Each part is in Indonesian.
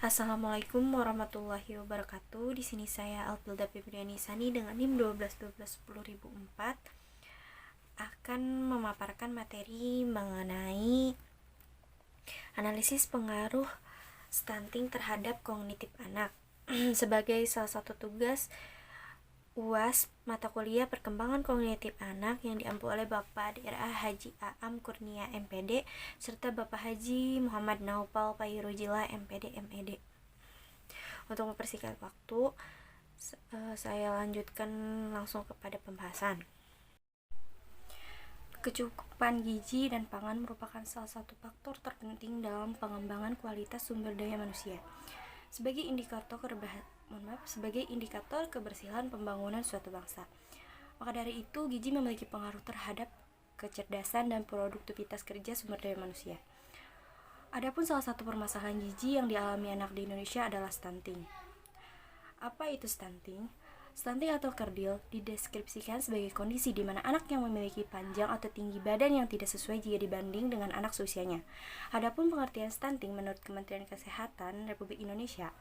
Assalamualaikum warahmatullahi wabarakatuh. Di sini saya Alfilda Febriani Sani dengan NIM 12121004 akan memaparkan materi mengenai analisis pengaruh stunting terhadap kognitif anak. Sebagai salah satu tugas UAS mata kuliah perkembangan kognitif anak yang diampu oleh Bapak Dr. Haji Aam Kurnia MPD serta Bapak Haji Muhammad Naufal Pairujila MPD MED. Untuk mempersingkat waktu, saya lanjutkan langsung kepada pembahasan. Kecukupan gizi dan pangan merupakan salah satu faktor terpenting dalam pengembangan kualitas sumber daya manusia. Sebagai indikator kebersihan pembangunan suatu bangsa. Maka dari itu, gizi memiliki pengaruh terhadap kecerdasan dan produktivitas kerja sumber daya manusia. Adapun salah satu permasalahan gizi yang dialami anak di Indonesia adalah stunting. Apa itu stunting? Stunting atau kerdil dideskripsikan sebagai kondisi di mana anak yang memiliki panjang atau tinggi badan yang tidak sesuai jika dibanding dengan anak seusianya. Adapun pengertian stunting menurut Kementerian Kesehatan Republik Indonesia,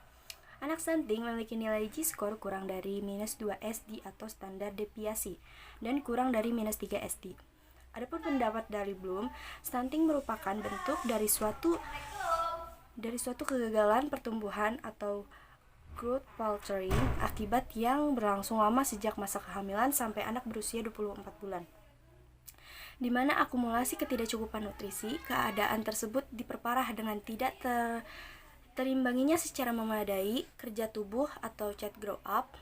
anak stunting memiliki nilai G-score kurang dari -2 SD atau standar deviasi dan kurang dari -3 SD. Adapun pendapat dari Bloom, stunting merupakan bentuk dari suatu kegagalan pertumbuhan atau growth faltering akibat yang berlangsung lama sejak masa kehamilan sampai anak berusia 24 bulan. Di mana akumulasi ketidakcukupan nutrisi, keadaan tersebut diperparah dengan tidak terimbanginya secara memadai kerja tubuh atau child grow up.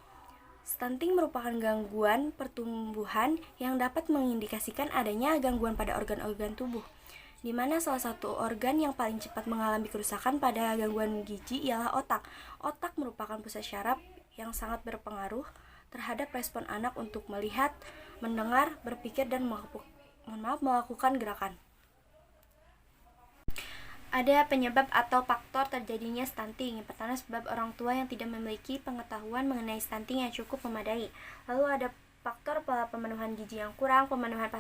Stunting merupakan gangguan pertumbuhan yang dapat mengindikasikan adanya gangguan pada organ-organ tubuh, di mana salah satu organ yang paling cepat mengalami kerusakan pada gangguan gizi ialah otak. Otak merupakan pusat syaraf yang sangat berpengaruh terhadap respon anak untuk melihat, mendengar, berpikir, dan melakukan gerakan. Ada penyebab atau faktor terjadinya stunting. Yang pertama, sebab orang tua yang tidak memiliki pengetahuan mengenai stunting yang cukup memadai. Lalu ada faktor pola pemenuhan gizi yang kurang, pemenuhan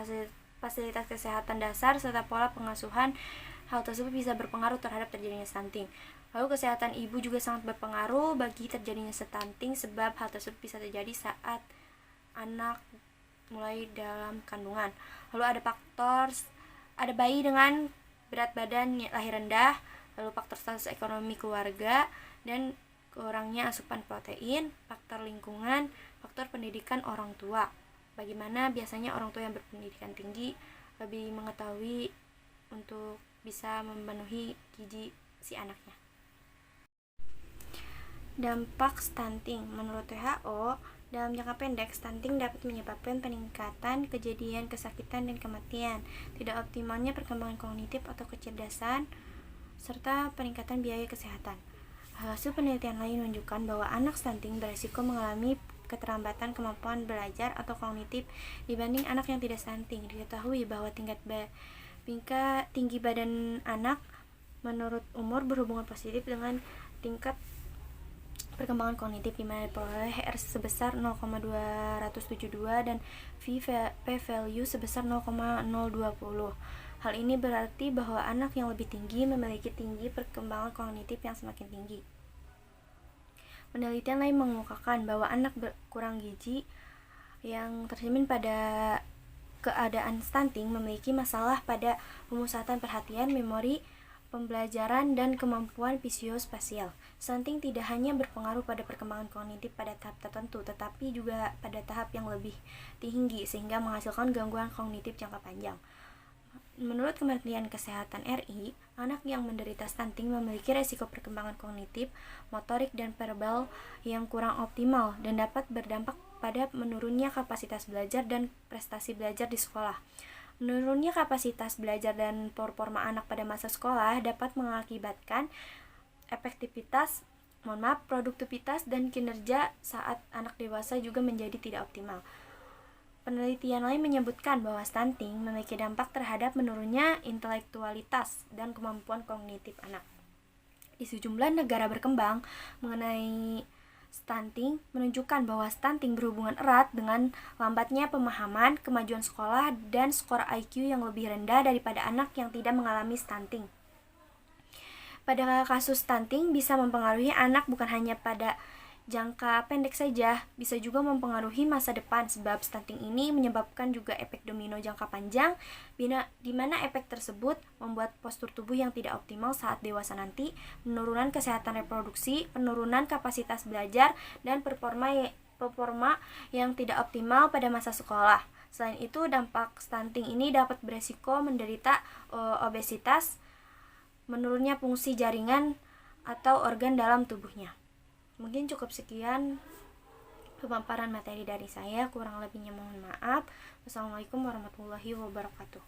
fasilitas kesehatan dasar, serta pola pengasuhan. Hal tersebut bisa berpengaruh terhadap terjadinya stunting. Lalu kesehatan ibu juga sangat berpengaruh bagi terjadinya stunting, sebab hal tersebut bisa terjadi saat anak mulai dalam kandungan. Lalu ada bayi dengan berat badan lahir rendah, lalu faktor status ekonomi keluarga, dan kurangnya asupan protein, faktor lingkungan, faktor pendidikan orang tua. Bagaimana biasanya orang tua yang berpendidikan tinggi lebih mengetahui untuk bisa memenuhi gizi si anaknya. Dampak stunting. Menurut WHO, dalam jangka pendek, stunting dapat menyebabkan peningkatan kejadian kesakitan dan kematian, tidak optimalnya perkembangan kognitif atau kecerdasan, serta peningkatan biaya kesehatan. Hasil penelitian lain menunjukkan bahwa anak stunting berisiko mengalami keterlambatan kemampuan belajar atau kognitif dibanding anak yang tidak stunting. Diketahui bahwa tinggi badan anak menurut umur berhubungan positif dengan tingkat perkembangan kognitif, di mana diperoleh R sebesar 0,272 dan p-value sebesar 0,020. Hal ini berarti bahwa anak yang lebih tinggi memiliki tinggi perkembangan kognitif yang semakin tinggi. Penelitian lain mengemukakan bahwa anak kurang gizi yang tercermin pada keadaan stunting memiliki masalah pada pemusatan perhatian, memori, pembelajaran, dan kemampuan fisiospasial. Stunting tidak hanya berpengaruh pada perkembangan kognitif pada tahap tertentu, tetapi juga pada tahap yang lebih tinggi, sehingga menghasilkan gangguan kognitif jangka panjang. Menurut Kementerian Kesehatan RI, anak yang menderita stunting memiliki resiko perkembangan kognitif, motorik, dan verbal yang kurang optimal dan dapat berdampak pada menurunnya kapasitas belajar dan prestasi belajar di sekolah. Menurunnya kapasitas belajar dan performa anak pada masa sekolah dapat mengakibatkan produktivitas dan kinerja saat anak dewasa juga menjadi tidak optimal. Penelitian lain menyebutkan bahwa stunting memiliki dampak terhadap menurunnya intelektualitas dan kemampuan kognitif anak. Di sejumlah negara berkembang mengenai stunting menunjukkan bahwa stunting berhubungan erat dengan lambatnya pemahaman, kemajuan sekolah, dan skor IQ yang lebih rendah daripada anak yang tidak mengalami stunting. Pada kasus stunting bisa mempengaruhi anak bukan hanya pada jangka pendek saja, bisa juga mempengaruhi masa depan sebab stunting ini menyebabkan juga efek domino jangka panjang di mana efek tersebut membuat postur tubuh yang tidak optimal saat dewasa nanti, penurunan kesehatan reproduksi, penurunan kapasitas belajar, dan performa yang tidak optimal pada masa sekolah. Selain itu, dampak stunting ini dapat beresiko menderita obesitas, menurunnya fungsi jaringan atau organ dalam tubuhnya. Mungkin cukup sekian pemaparan materi dari saya, kurang lebihnya mohon maaf. Wassalamualaikum warahmatullahi wabarakatuh.